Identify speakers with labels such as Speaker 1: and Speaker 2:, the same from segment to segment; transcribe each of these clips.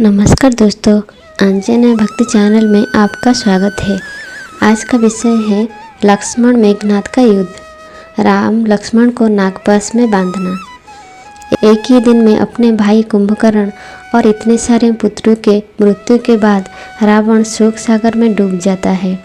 Speaker 1: नमस्कार दोस्तों, अंजना भक्ति चैनल में आपका स्वागत है। आज का विषय है लक्ष्मण मेघनाद का युद्ध। राम लक्ष्मण को नागपाश में बांधना। एक ही दिन में अपने भाई कुंभकर्ण और इतने सारे पुत्रों के मृत्यु के बाद रावण शोक सागर में डूब जाता है।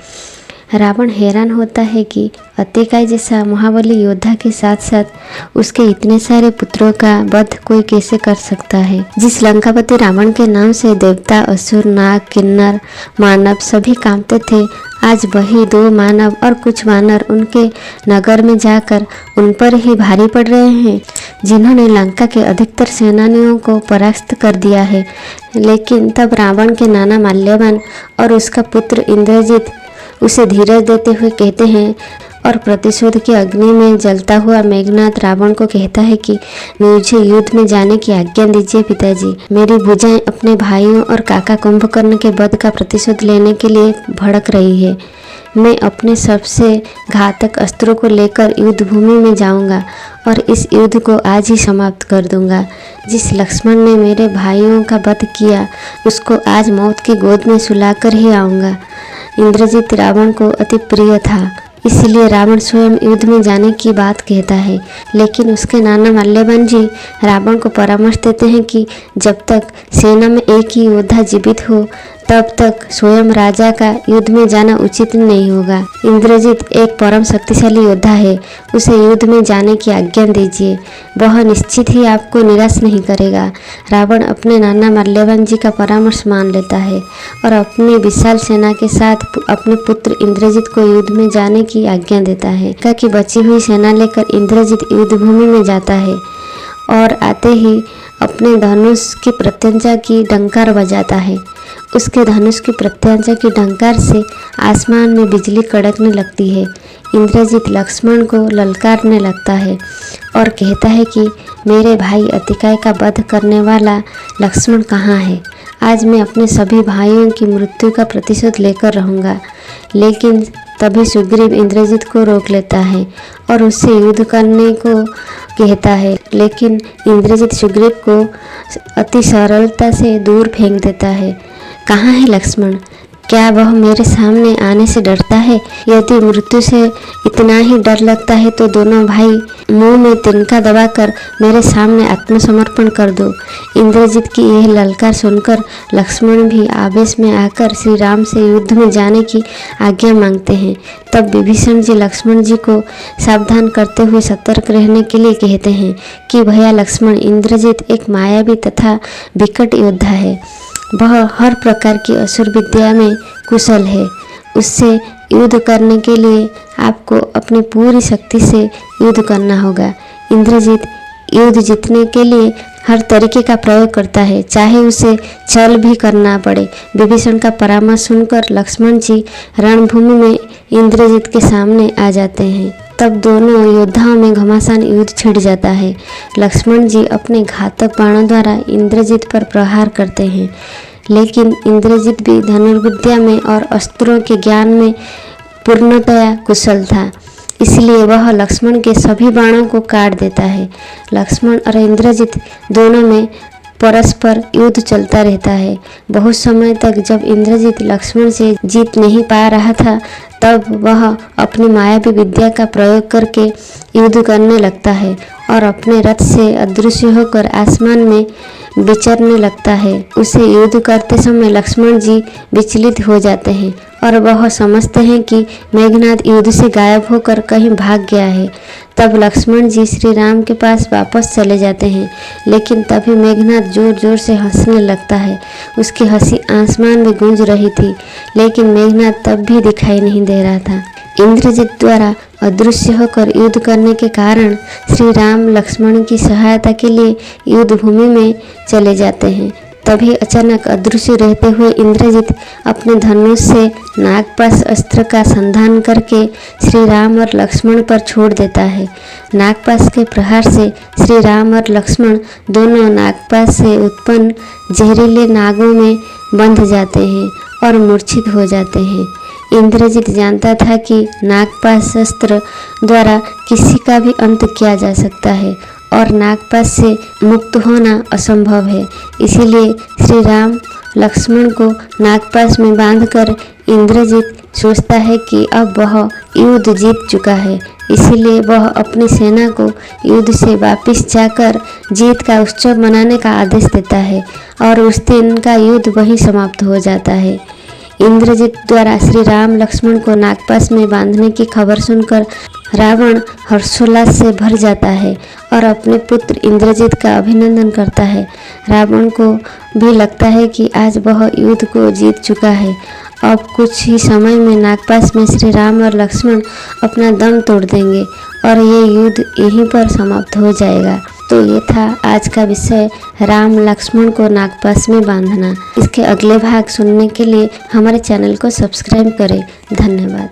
Speaker 1: रावण हैरान होता है कि अतिकाय जैसा महाबली योद्धा के साथ साथ उसके इतने सारे पुत्रों का वध कोई कैसे कर सकता है। जिस लंकापति रावण के नाम से देवता, असुर, नाग, किन्नर, मानव सभी कांपते थे, आज वही 2 मानव और कुछ वानर उनके नगर में जाकर उन पर ही भारी पड़ रहे हैं, जिन्होंने लंका के अधिकतर सेनानियों को परास्त कर दिया है। लेकिन तब रावण के नाना माल्यवान और उसका पुत्र इंद्रजित उसे धीरज देते हुए कहते हैं और प्रतिशोध की अग्नि में जलता हुआ मेघनाद रावण को कहता है कि मुझे युद्ध में जाने की आज्ञा दीजिए पिताजी। मेरी भुजाएं अपने भाइयों और काका कुंभकर्ण के वध का प्रतिशोध लेने के लिए भड़क रही है। मैं अपने सबसे घातक अस्त्रों को लेकर युद्ध भूमि में जाऊंगा और इस युद्ध को आज ही समाप्त कर दूंगा। जिस लक्ष्मण ने मेरे भाइयों का वध किया उसको आज मौत की गोद में सुलाकर ही आऊँगा। इंद्रजित रावण को अति प्रिय था, इसलिए रावण स्वयं युद्ध में जाने की बात कहता है। लेकिन उसके नाना माल्यवान जी रावण को परामर्श देते हैं कि जब तक सेना में एक ही योद्धा जीवित हो तब तक स्वयं राजा का युद्ध में जाना उचित नहीं होगा। इंद्रजित एक परम शक्तिशाली योद्धा है, उसे युद्ध में जाने की आज्ञा दीजिए, वह निश्चित ही आपको निराश नहीं करेगा। रावण अपने नाना माल्यवान जी का परामर्श मान लेता है और अपनी विशाल सेना के साथ अपने पुत्र इंद्रजित को युद्ध में जाने की आज्ञा देता है। कि बची हुई सेना लेकर इंद्रजित युद्ध भूमि में जाता है और आते ही अपने धनुष की प्रत्यंचा की डंकार बजाता है। उसके धनुष की प्रत्यंचा की डंकार से आसमान में बिजली कड़कने लगती है। इंद्रजित लक्ष्मण को ललकारने लगता है और कहता है कि मेरे भाई अतिकाय का वध करने वाला लक्ष्मण कहाँ है। आज मैं अपने सभी भाइयों की मृत्यु का प्रतिशोध लेकर रहूँगा। लेकिन तभी सुग्रीव इंद्रजित को रोक लेता है और उससे युद्ध करने को कहता है। लेकिन इंद्रजित सुग्रीव को अति सरलता से दूर फेंक देता है। कहाँ है लक्ष्मण? क्या वह मेरे सामने आने से डरता है? यदि मृत्यु से इतना ही डर लगता है तो दोनों भाई मुंह में तिनका दबाकर मेरे सामने आत्मसमर्पण कर दो। इंद्रजित की यह ललकार सुनकर लक्ष्मण भी आवेश में आकर श्री राम से युद्ध में जाने की आज्ञा मांगते हैं। तब विभीषण जी लक्ष्मण जी को सावधान करते हुए सतर्क रहने के लिए कहते हैं कि भैया लक्ष्मण, इंद्रजित एक मायावी तथा विकट योद्धा है। वह हर प्रकार की असुर विद्या में कुशल है। उससे युद्ध करने के लिए आपको अपनी पूरी शक्ति से युद्ध करना होगा। इंद्रजित युद्ध जीतने के लिए हर तरीके का प्रयोग करता है, चाहे उसे छल भी करना पड़े। विभीषण का परामर्श सुनकर लक्ष्मण जी रणभूमि में इंद्रजित के सामने आ जाते हैं। तब दोनों योद्धाओं में घमासान युद्ध छिड़ जाता है। लक्ष्मण जी अपने घातक बाणों द्वारा इंद्रजित पर प्रहार करते हैं, लेकिन इंद्रजित भी धनुर्विद्या में और अस्त्रों के ज्ञान में पूर्णतया कुशल था, इसलिए वह लक्ष्मण के सभी बाणों को काट देता है। लक्ष्मण और इंद्रजित दोनों में परस्पर युद्ध चलता रहता है। बहुत समय तक जब इंद्रजित लक्ष्मण से जीत नहीं पा रहा था, तब वह अपनी मायावी विद्या का प्रयोग करके युद्ध करने लगता है और अपने रथ से अदृश्य होकर आसमान में विचरने लगता है। उसे युद्ध करते समय लक्ष्मण जी विचलित हो जाते हैं और वह समझते हैं कि मेघनाद युद्ध से गायब होकर कहीं भाग गया है। तब लक्ष्मण जी श्री राम के पास वापस चले जाते हैं, लेकिन तभी मेघनाद जोर जोर से हंसने लगता है। उसकी हंसी आसमान में गूंज रही थी, लेकिन मेघनाद तब भी दिखाई नहीं दे रहा था। इंद्रजित द्वारा अदृश्य होकर युद्ध करने के कारण श्री राम लक्ष्मण की सहायता के लिए युद्ध भूमि में चले जाते हैं। तभी अचानक अदृश्य रहते हुए इंद्रजित अपने धनुष से नागपाश अस्त्र का संधान करके श्री राम और लक्ष्मण पर छोड़ देता है। नागपाश के प्रहार से श्री राम और लक्ष्मण दोनों नागपाश से उत्पन्न जहरीले नागों में बंध जाते हैं और मूर्छित हो जाते हैं। इंद्रजित जानता था कि नागपाश अस्त्र द्वारा किसी का भी अंत किया जा सकता है और नागपाश से मुक्त होना असंभव है। इसीलिए श्री राम लक्ष्मण को नागपाश में बांधकर इंद्रजित सोचता है कि अब वह युद्ध जीत चुका है। इसीलिए वह अपनी सेना को युद्ध से वापस जाकर जीत का उत्सव मनाने का आदेश देता है और उस दिन का युद्ध वहीं समाप्त हो जाता है। इंद्रजित द्वारा श्री राम लक्ष्मण को नागपाश में बांधने की खबर सुनकर रावण हर्षोल्लास से भर जाता है और अपने पुत्र इंद्रजित का अभिनंदन करता है। रावण को भी लगता है कि आज वह युद्ध को जीत चुका है। अब कुछ ही समय में नागपाश में श्री राम और लक्ष्मण अपना दम तोड़ देंगे और ये युद्ध यहीं पर समाप्त हो जाएगा। तो ये था आज का विषय, राम लक्ष्मण को नागपाश में बांधना। इसके अगले भाग सुनने के लिए हमारे चैनल को सब्सक्राइब करें। धन्यवाद।